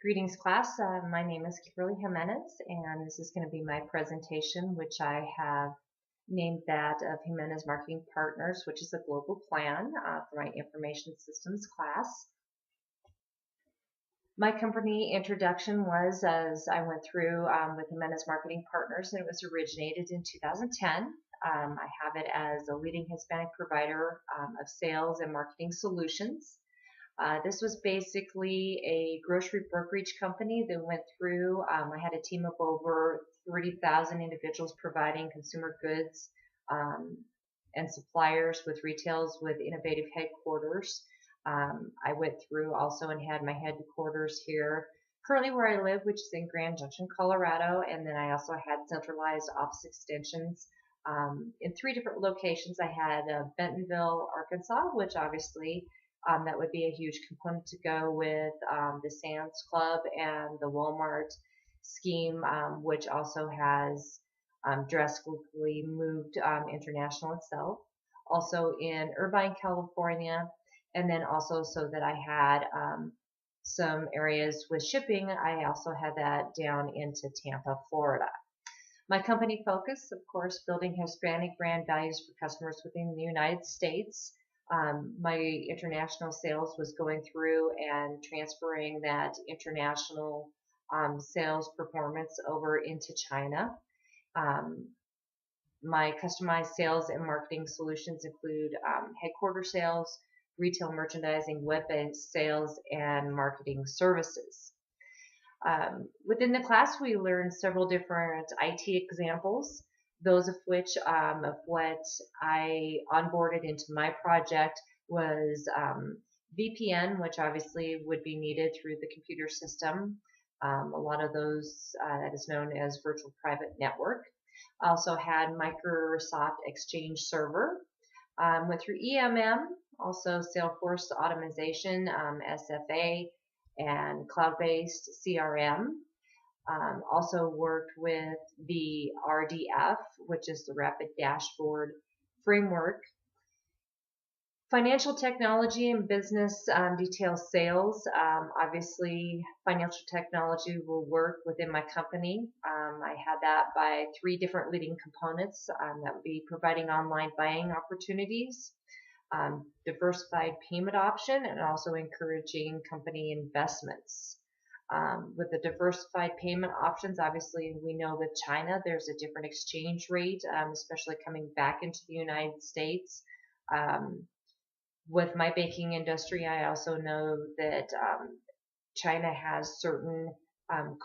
Greetings class, my name is Kimberly Jimenez and this is going to be my presentation, which I have named that of Jimenez Marketing Partners, which is a global plan for my information systems class. My company introduction was as I went through with Jimenez Marketing Partners, and it was originated in 2010. I have it as a leading Hispanic provider of sales and marketing solutions. This was basically a grocery brokerage company that went through. I had a team of over 30,000 individuals providing consumer goods and suppliers with retails with innovative headquarters. I went through also and had my headquarters here, currently where I live, which is in Grand Junction, Colorado, and then I also had centralized office extensions in 3 different locations. I had Bentonville, Arkansas, which obviously that would be a huge component to go with the Sam's Club and the Walmart scheme, which also has drastically moved international itself. Also in Irvine, California, and then also so that I had some areas with shipping, I also had that down into Tampa, Florida. My company focus, of course, building Hispanic brand values for customers within the United States. My international sales was going through and transferring that international sales performance over into China. My customized sales and marketing solutions include headquarter sales, retail merchandising, web-based sales, and marketing services. Within the class, we learned several different IT examples, those of which of what I onboarded into my project was VPN, which obviously would be needed through the computer system. A lot of those that is known as virtual private network. I also had Microsoft Exchange Server. Went through EMM, also Salesforce Automation, SFA, and cloud-based CRM. Also worked with the RDF, which is the Rapid Dashboard Framework. Financial technology and business detail sales. Obviously, financial technology will work within my company. I had that by 3 different leading components that would be providing online buying opportunities, diversified payment option, and also encouraging company investments. With the diversified payment options, obviously we know with China there's a different exchange rate, especially coming back into the United States. With my baking industry, I also know that China has certain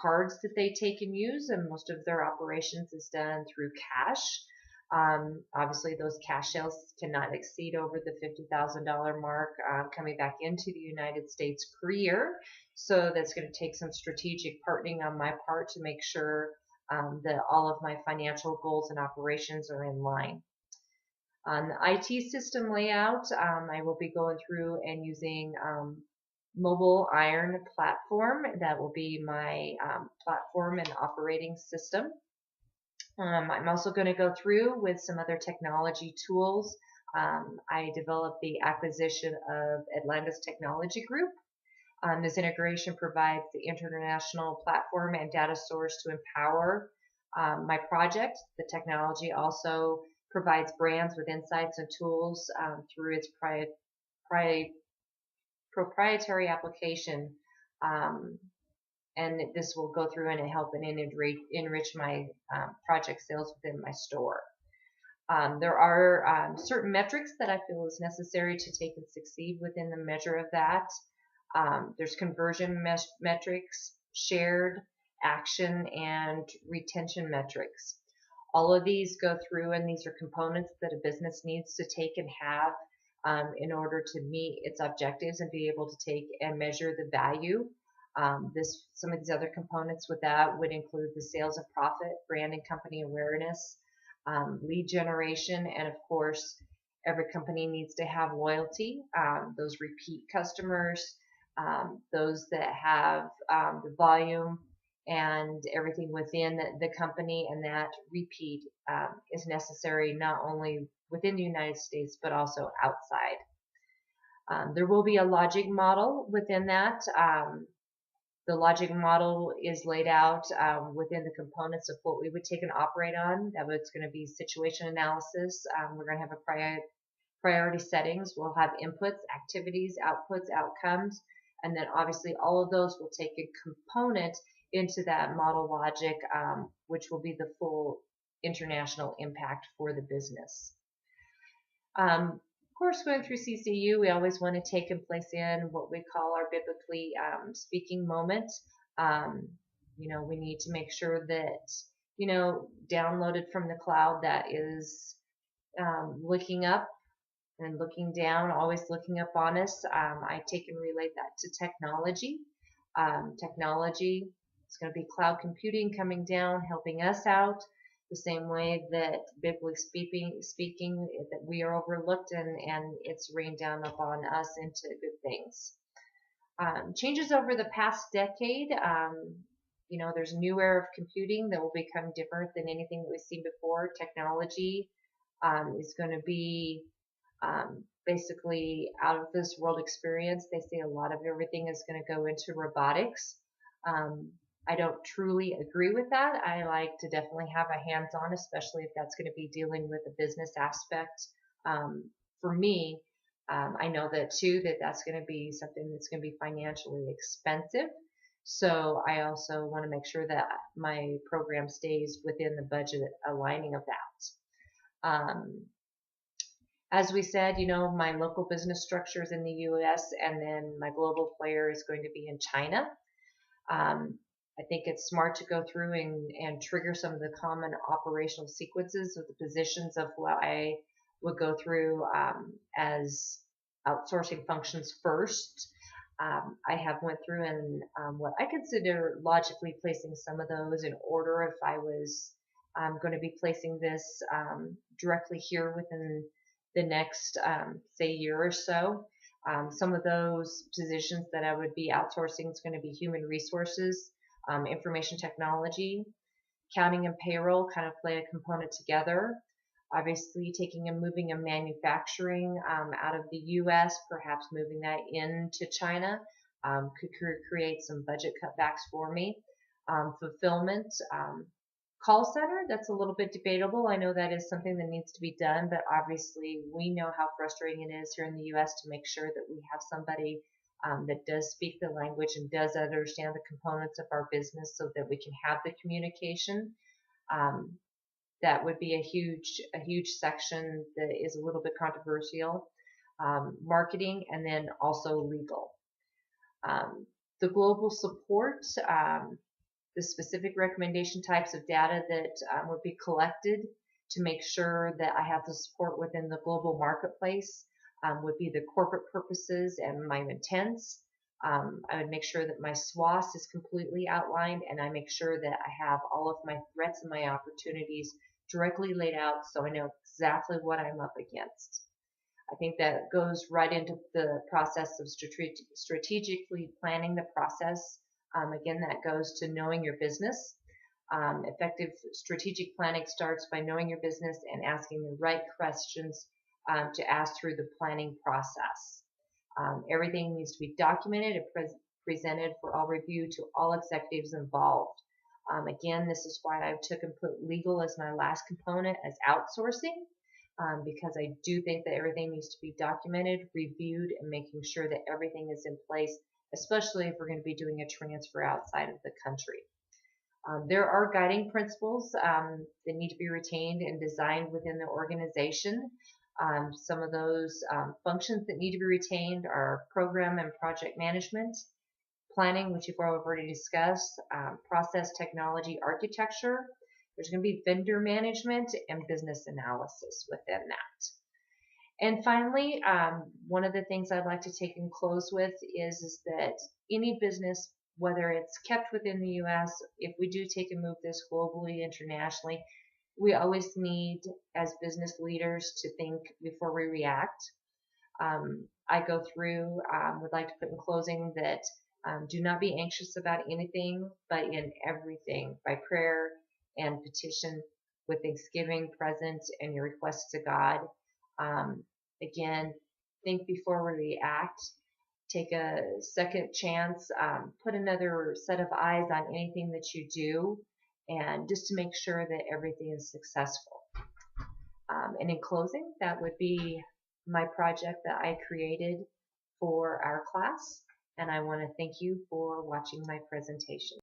cards that they take and use, and most of their operations is done through cash. Obviously, those cash sales cannot exceed over the $50,000 mark coming back into the United States per year. So that's going to take some strategic partnering on my part to make sure that all of my financial goals and operations are in line. On the IT system layout, I will be going through and using Mobile Iron platform. That will be my platform and operating system. I'm also going to go through with some other technology tools. I developed the acquisition of Atlantis Technology Group. This integration provides the international platform and data source to empower my project. The technology also provides brands with insights and tools through its proprietary application, and this will go through and help and enrich my project sales within my store. There are certain metrics that I feel is necessary to take and succeed within the measure of that. There's conversion metrics, shared action, and retention metrics. All of these go through, and these are components that a business needs to take and have in order to meet its objectives and be able to take and measure the value. Some of these other components with that would include the sales and profit, brand and company awareness, lead generation, and of course, every company needs to have loyalty, those repeat customers, those that have the volume and everything within the company, and that repeat is necessary not only within the United States but also outside. There will be a logic model within that. The logic model is laid out within the components of what we would take and operate on. That was going to be situation analysis. We're going to have a priority settings. We'll have inputs, activities, outputs, outcomes, and then obviously all of those will take a component into that model logic, which will be the full international impact for the business. Of course, going through CCU, we always want to take and place in what we call our biblically speaking moment. We need to make sure that, downloaded from the cloud, that is looking up and looking down, always looking up on us. I take and relate that to technology. Technology is going to be cloud computing coming down, helping us out the same way that biblically speaking that we are overlooked and it's rained down upon us into good things. Changes over the past decade. There's a new era of computing that will become different than anything that we've seen before. Technology is going to be basically out of this world experience. They say a lot of everything is going to go into robotics. I don't truly agree with that. I like to definitely have a hands-on, especially if that's going to be dealing with a business aspect. For me, I know that too, that's going to be something that's going to be financially expensive. So I also want to make sure that my program stays within the budget aligning of that. As we said, my local business structure is in the U.S. and then my global player is going to be in China. I think it's smart to go through and trigger some of the common operational sequences of the positions of what I would go through as outsourcing functions first. I have went through and what I consider logically placing some of those in order if I was going to be placing this directly here within the next, say, year or so. Some of those positions that I would be outsourcing is going to be human resources, information technology, accounting and payroll kind of play a component together. Obviously, taking and moving a manufacturing out of the U.S., perhaps moving that into China, could create some budget cutbacks for me. Fulfillment, call center, that's a little bit debatable. I know that is something that needs to be done, but obviously we know how frustrating it is here in the U.S. to make sure that we have somebody that does speak the language and does understand the components of our business so that we can have the communication. That would be a huge section that is a little bit controversial. Marketing and then also legal. The global support, the specific recommendation types of data that would be collected to make sure that I have the support within the global marketplace would be the corporate purposes and my intents. I would make sure that my SWOS is completely outlined and I make sure that I have all of my threats and my opportunities directly laid out so I know exactly what I'm up against. I think that goes right into the process of strategically planning the process. Again, that goes to knowing your business. Effective strategic planning starts by knowing your business and asking the right questions to ask through the planning process. Everything needs to be documented and presented for all review to all executives involved. Again, this is why I took and put legal as my last component as outsourcing, because I do think that everything needs to be documented, reviewed, and making sure that everything is in place, especially if we're going to be doing a transfer outside of the country. There are guiding principles that need to be retained and designed within the organization. Some of those functions that need to be retained are program and project management, planning, which you've already discussed, process technology architecture. There's going to be vendor management and business analysis within that. And finally, one of the things I'd like to take and close with is that any business, whether it's kept within the U.S., if we do take and move this globally, internationally, we always need, as business leaders, to think before we react. I go through, would like to put in closing that do not be anxious about anything, but in everything, by prayer and petition, with thanksgiving present and your requests to God. Again, think before we react. take a second chance, put another set of eyes on anything that you do, and just to make sure that everything is successful. And in closing, that would be my project that I created for our class, and I want to thank you for watching my presentation.